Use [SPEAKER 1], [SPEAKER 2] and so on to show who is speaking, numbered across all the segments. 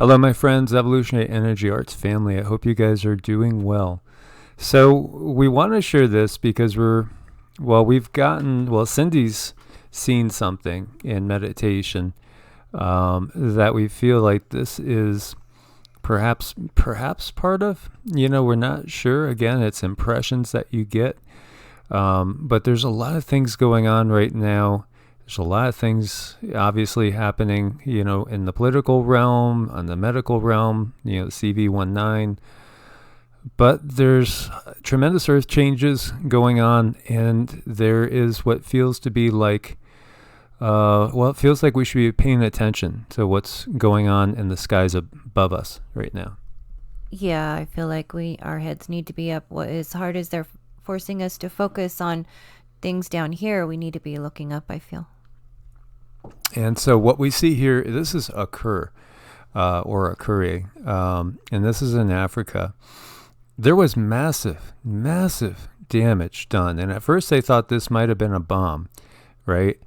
[SPEAKER 1] Hello, my friends, Evolutionary Energy Arts family. I hope you guys are doing well. So, we want to share this because Cindy's seen something in meditation that we feel like this is perhaps part of. We're not sure. Again, it's impressions that you get. But there's a lot of things going on right now. There's a lot of things obviously happening, in the political realm, on the medical realm, CV19. But there's tremendous earth changes going on, and there is what feels to be like, it feels like we should be paying attention to what's going on in the skies above us right now.
[SPEAKER 2] Yeah, I feel like our heads need to be up. As hard as they're forcing us to focus on things down here, we need to be looking up, I feel.
[SPEAKER 1] And so what we see here, this is a cur, or a curry, and this is in Africa. There was massive damage done. And at first they thought this might have been a bomb, right?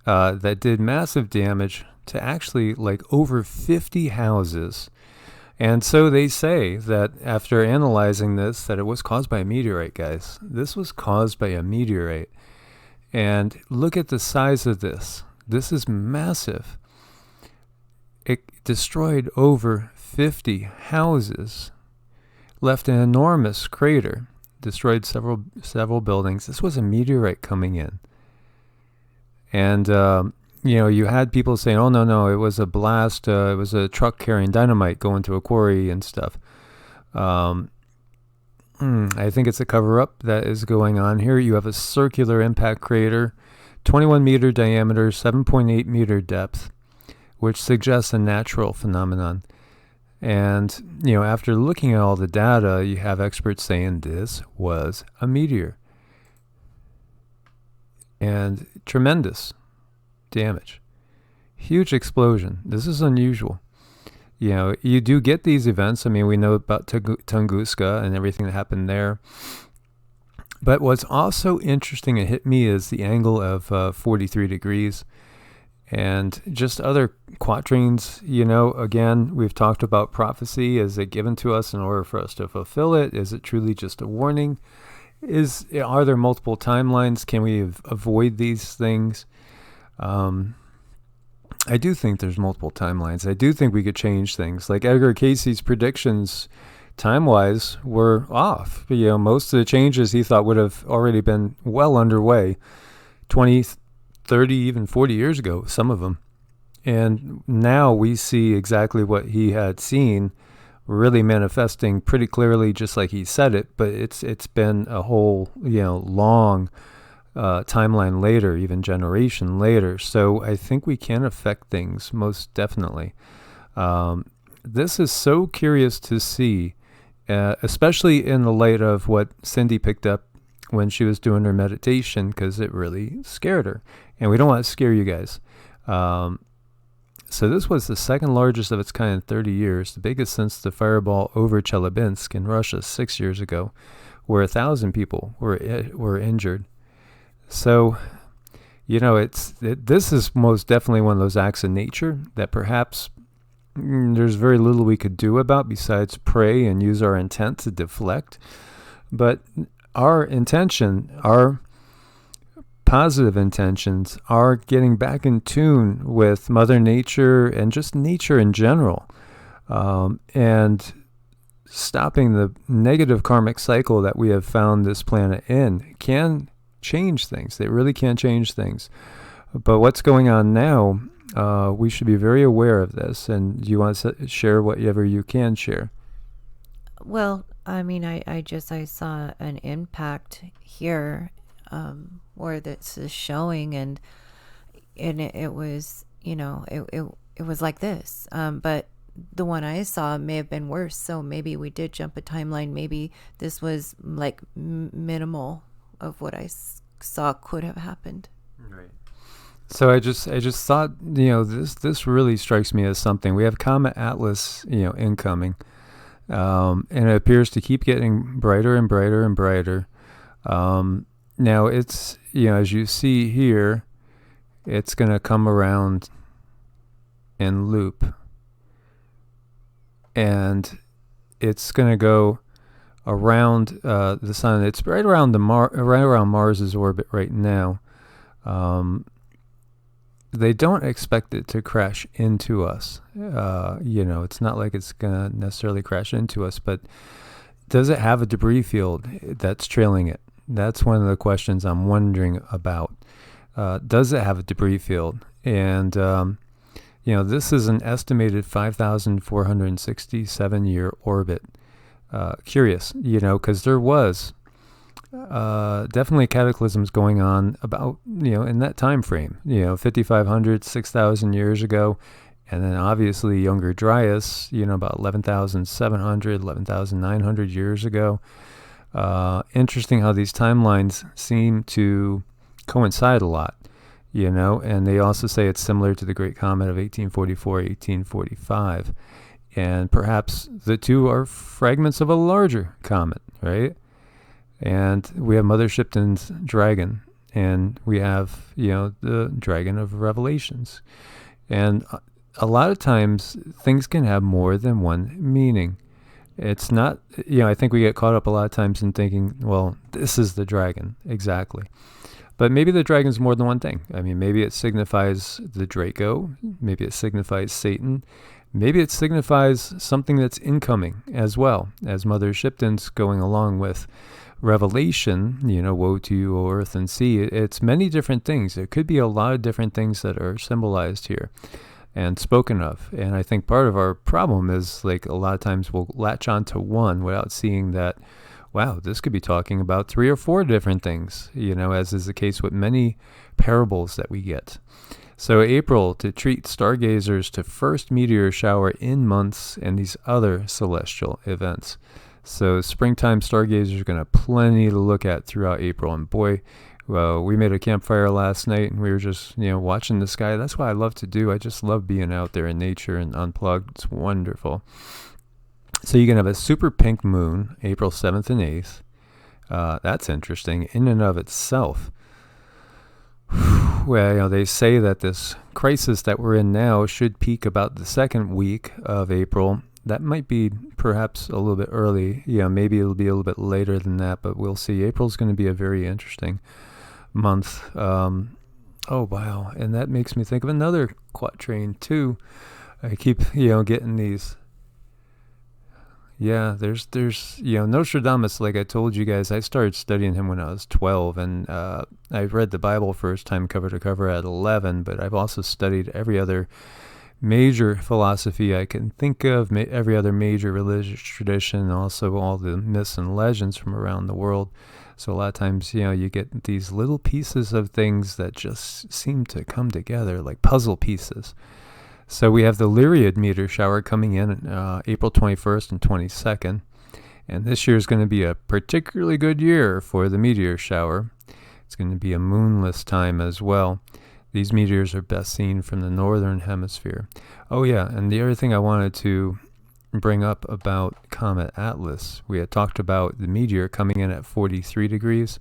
[SPEAKER 1] That did massive damage to actually like over 50 houses. And so they say that after analyzing this, that it was caused by a meteorite, guys. This was caused by a meteorite. And look at the size of this. This is massive. It destroyed over 50 houses, left an enormous crater, destroyed several buildings. This was a meteorite coming in. And, you had people saying, oh, no, it was a blast. It was a truck carrying dynamite going to a quarry and stuff. I think it's a cover-up that is going on here. You have a circular impact crater, 21 meter diameter, 7.8 meter depth, which suggests a natural phenomenon. And, after looking at all the data, you have experts saying this was a meteor. And tremendous damage. Huge explosion. This is unusual. You do get these events. I mean, we know about Tunguska and everything that happened there. But what's also interesting, it hit me, is the angle of 43 degrees. And just other quatrains, again, we've talked about prophecy. Is it given to us in order for us to fulfill it? Is it truly just a warning? Are there multiple timelines? Can we avoid these things? I do think there's multiple timelines. I do think we could change things. Like Edgar Casey's predictions, time-wise, were off. Most of the changes he thought would have already been well underway 20, 30, even 40 years ago, some of them. And now we see exactly what he had seen really manifesting pretty clearly, just like he said it. But it's been a whole, long timeline later, even generation later. So I think we can affect things, most definitely. This is so curious to see, especially in the light of what Cindy picked up when she was doing her meditation, because it really scared her. And we don't want to scare you guys. So this was the second largest of its kind in 30 years, the biggest since the fireball over Chelyabinsk in Russia 6 years ago, where 1,000 people were injured. So, this is most definitely one of those acts of nature that perhaps there's very little we could do about besides pray and use our intent to deflect. But our intention, our positive intentions, are getting back in tune with Mother Nature and just nature in general, and stopping the negative karmic cycle that we have found this planet in can change things. They really can change things. But what's going on now, we should be very aware of this. And do you want to share whatever you can share?
[SPEAKER 2] Well, I mean, I saw an impact here where this is showing, and it was, it was like this. But the one I saw may have been worse. So maybe we did jump a timeline. Maybe this was like minimal of what I saw could have happened.
[SPEAKER 1] Right. So I just thought, this really strikes me as something. We have Comet Atlas, incoming, and it appears to keep getting brighter and brighter and brighter. Now it's, as you see here, it's going to come around and loop. and it's going to go around the sun. It's right around right around Mars's orbit right now. They don't expect it to crash into us. It's not like it's going to necessarily crash into us, but does it have a debris field that's trailing it? That's one of the questions I'm wondering about. Does it have a debris field? And, this is an estimated 5,467 year orbit. Curious, because there was definitely cataclysms going on about, in that time frame, 5,500, 6,000 years ago. And then obviously Younger Dryas, about 11,700, 11,900 years ago. Interesting how these timelines seem to coincide a lot, and they also say it's similar to the Great Comet of 1844, 1845. And perhaps the two are fragments of a larger comet, right? And we have Mother Shipton's dragon, and we have, the dragon of Revelations. And a lot of times things can have more than one meaning. It's not, I think we get caught up a lot of times in thinking, well, this is the dragon, exactly. But maybe the dragon's more than one thing. I mean, maybe it signifies the Draco, maybe it signifies Satan, maybe it signifies something that's incoming as well, as Mother Shipton's going along with Revelation, woe to you, O earth and sea. It's many different things. There could be a lot of different things that are symbolized here and spoken of. And I think part of our problem is, like, a lot of times we'll latch on to one without seeing that, wow, this could be talking about 3 or 4 different things, as is the case with many parables that we get. So April, to treat stargazers to first meteor shower in months and these other celestial events. So springtime stargazers are going to have plenty to look at throughout April. And boy, well, we made a campfire last night and we were just, watching the sky. That's what I love to do. I just love being out there in nature and unplugged. It's wonderful. So you can have a super pink moon, April 7th and 8th. That's interesting in and of itself. Well, they say that this crisis that we're in now should peak about the second week of April. That might be perhaps a little bit early. Maybe it'll be a little bit later than that, but we'll see. April's going to be a very interesting month. Oh, wow. And that makes me think of another quatrain, too. I keep, getting these. Yeah, there's Nostradamus, like I told you guys, I started studying him when I was 12, and I read the Bible first time cover to cover at 11, but I've also studied every other major philosophy I can think of, every other major religious tradition, also all the myths and legends from around the world. So a lot of times, you get these little pieces of things that just seem to come together like puzzle pieces. So we have the Lyriad meteor shower coming in April 21st and 22nd. And this year is going to be a particularly good year for the meteor shower. It's going to be a moonless time as well. These meteors are best seen from the northern hemisphere. Oh yeah, and the other thing I wanted to bring up about Comet Atlas, we had talked about the meteor coming in at 43 degrees.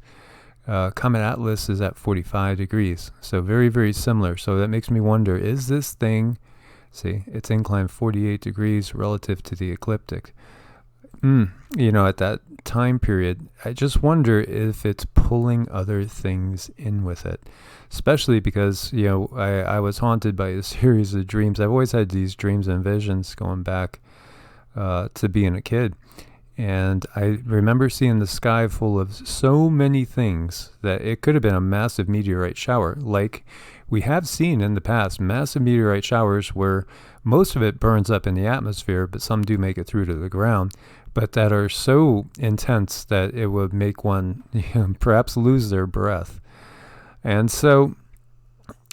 [SPEAKER 1] Comet Atlas is at 45 degrees, so very, very similar. So that makes me wonder, is this thing, see, it's inclined 48 degrees relative to the ecliptic. At that time period, I just wonder if it's pulling other things in with it, especially because, I was haunted by a series of dreams. I've always had these dreams and visions going back to being a kid. And I remember seeing the sky full of so many things that it could have been a massive meteorite shower. Like we have seen in the past, massive meteorite showers where most of it burns up in the atmosphere, but some do make it through to the ground, but that are so intense that it would make one perhaps lose their breath. And so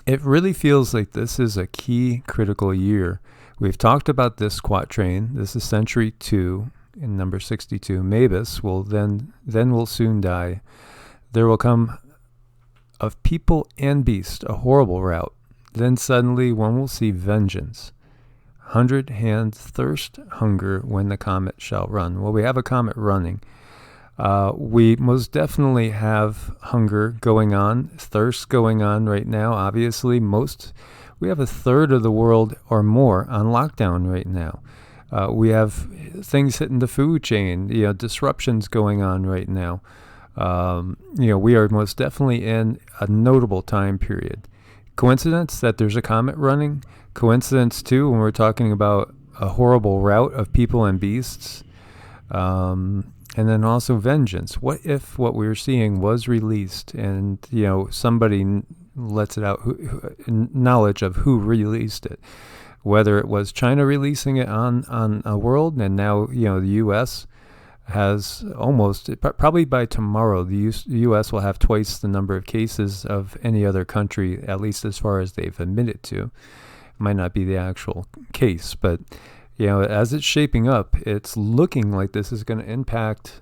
[SPEAKER 1] it really feels like this is a key critical year. We've talked about this quatrain. This is century 2. In number 62, Mavis will then will soon die. There will come of people and beast a horrible rout. Then suddenly one will see vengeance. 100 hands thirst, hunger when the comet shall run. Well, we have a comet running. We most definitely have hunger going on, thirst going on right now. Obviously, we have a third of the world or more on lockdown right now. We have things hitting the food chain, disruptions going on right now. We are most definitely in a notable time period. Coincidence that there's a comet running? Coincidence, too, when we're talking about a horrible rout of people and beasts? And then also vengeance. What if what we were seeing was released and, somebody lets it out, knowledge of who released it? Whether it was China releasing it on a world, and now, the U.S. has probably by tomorrow, the U.S. will have twice the number of cases of any other country, at least as far as they've admitted to. It might not be the actual case, but as it's shaping up, it's looking like this is going to impact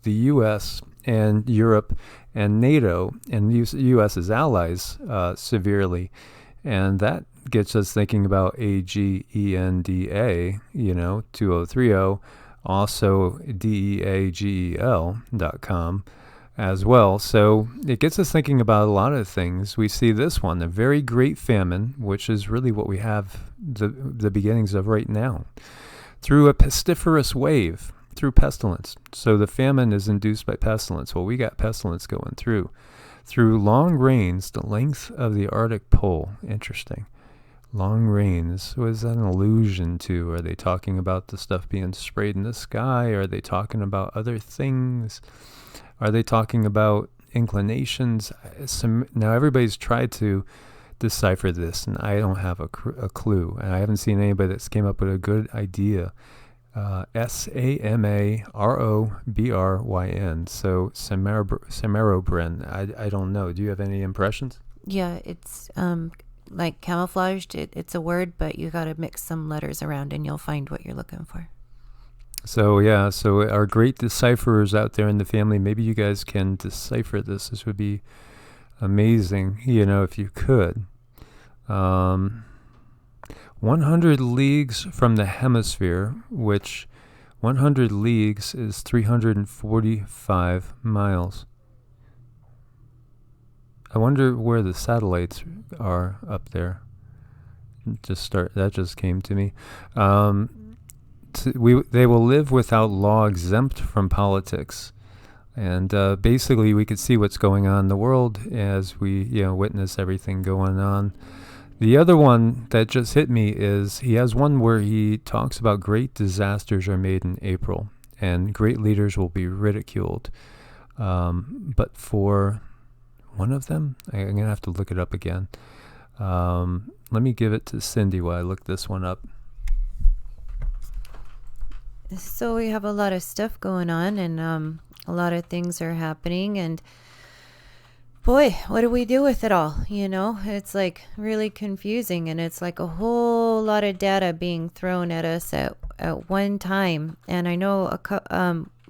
[SPEAKER 1] the U.S. and Europe and NATO and U.S.'s allies severely. And that gets us thinking about AGENDA, 2030, also DEAGEL.com as well. So it gets us thinking about a lot of things. We see this one, the very great famine, which is really what we have the beginnings of right now, through a pestiferous wave, through pestilence. So the famine is induced by pestilence. Well, we got pestilence going through long rains, the length of the Arctic pole. Interesting. Long rains. What is that an allusion to? Are they talking about the stuff being sprayed in the sky? Are they talking about other things? Are they talking about inclinations? Now, everybody's tried to decipher this, and I don't have a clue. And I haven't seen anybody that's came up with a good idea. Samarobryn. So Samarobryn. I don't know. Do you have any impressions?
[SPEAKER 2] Yeah, it's like camouflaged. It's a word, but you got to mix some letters around and you'll find what you're looking for.
[SPEAKER 1] So our great decipherers out there in the family, maybe you guys can decipher this. This would be amazing, if you could. 100 leagues from the hemisphere, which 100 leagues is 345 miles. I wonder where the satellites are up there. That just came to me. They will live without law, exempt from politics. And basically we could see what's going on in the world as we witness everything going on. The other one that just hit me is he has one where he talks about great disasters are made in April and great leaders will be ridiculed. But for one of them, I'm going to have to look it up again. Let me give it to Cindy while I look this one up.
[SPEAKER 2] So we have a lot of stuff going on, and a lot of things are happening, and boy, what do we do with it all? It's like really confusing, and it's like a whole lot of data being thrown at us at one time. And I know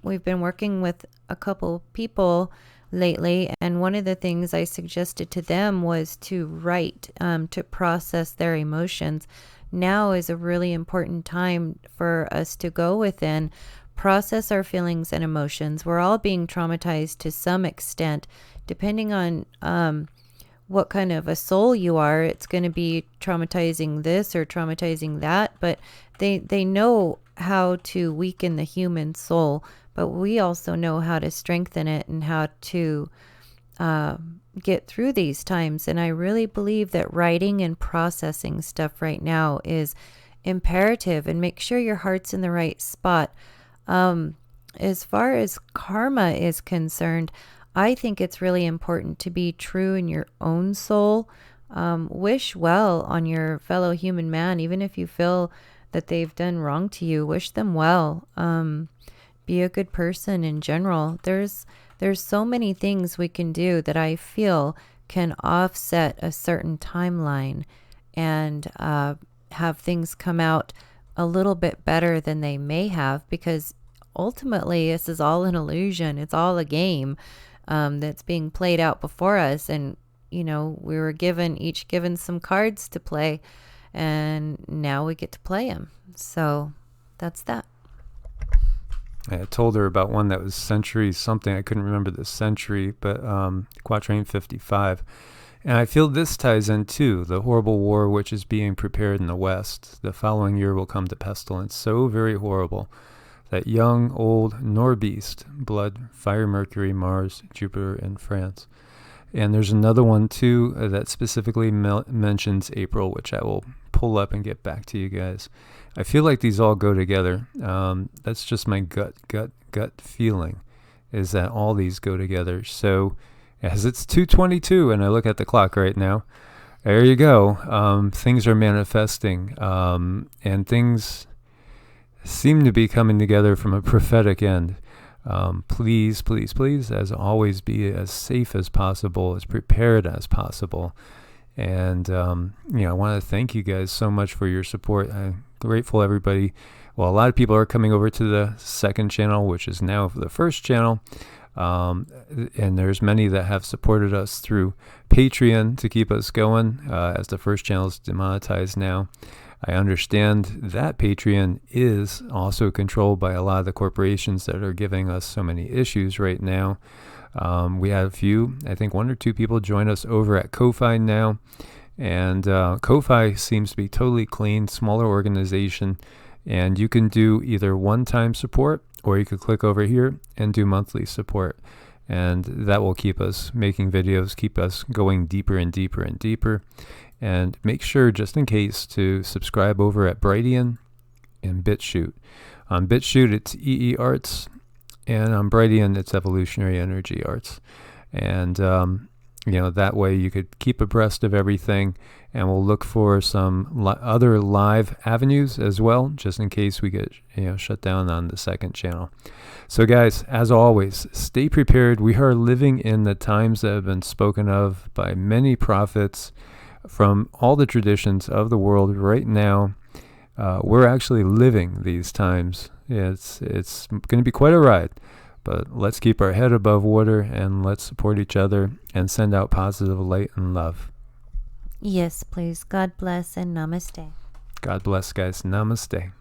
[SPEAKER 2] we've been working with a couple people lately, and one of the things I suggested to them was to write, to process their emotions. Now is a really important time for us to go within, process our feelings and emotions. We're all being traumatized to some extent. Depending on what kind of a soul you are, it's going to be traumatizing this or traumatizing that. But they know how to weaken the human soul, but we also know how to strengthen it and how to get through these times. And I really believe that writing and processing stuff right now is imperative, and make sure your heart's in the right spot. As far as karma is concerned, I think it's really important to be true in your own soul. Wish well on your fellow human man, even if you feel that they've done wrong to you. Wish them well. Be a good person in general. There's so many things we can do that I feel can offset a certain timeline and have things come out a little bit better than they may have, because ultimately this is all an illusion. It's all a game that's being played out before us. And, we were each given some cards to play, and now we get to play them. So that's that.
[SPEAKER 1] I told her about one that was century something. I couldn't remember the century, but Quatrain 55. And I feel this ties in too, the horrible war which is being prepared in the West. The following year will come to pestilence, so very horrible that young, old, nor beast, blood, fire, Mercury, Mars, Jupiter, and France. And there's another one too that specifically mentions April, which I will pull up and get back to you guys. I feel like these all go together. That's just my gut feeling, is that all these go together. So as it's 2:22 and I look at the clock right now, there you go. Things are manifesting, and things seem to be coming together from a prophetic end. Please, as always, be as safe as possible, as prepared as possible. And, I want to thank you guys so much for your support. I'm grateful, everybody. Well, a lot of people are coming over to the second channel, which is now the first channel. And there's many that have supported us through Patreon to keep us going, as the first channel is demonetized now. I understand that Patreon is also controlled by a lot of the corporations that are giving us so many issues right now. We had a few, I think 1 or 2 people join us over at Ko-Fi now. And Ko-Fi seems to be totally clean, smaller organization. And you can do either one-time support, or you could click over here and do monthly support. And that will keep us making videos, keep us going deeper and deeper and deeper. And make sure, just in case, to subscribe over at Brightian and BitChute. On BitChute, it's EEARTS, and on Brightian, it's Evolutionary Energy Arts. And, that way you could keep abreast of everything, and we'll look for some other live avenues as well, just in case we get, shut down on the second channel. So guys, as always, stay prepared. We are living in the times that have been spoken of by many prophets from all the traditions of the world right now. We're actually living these times. It's going to be quite a ride, but let's keep our head above water and let's support each other and send out positive light and love.
[SPEAKER 2] Yes, please. God bless and namaste.
[SPEAKER 1] God bless, guys. Namaste.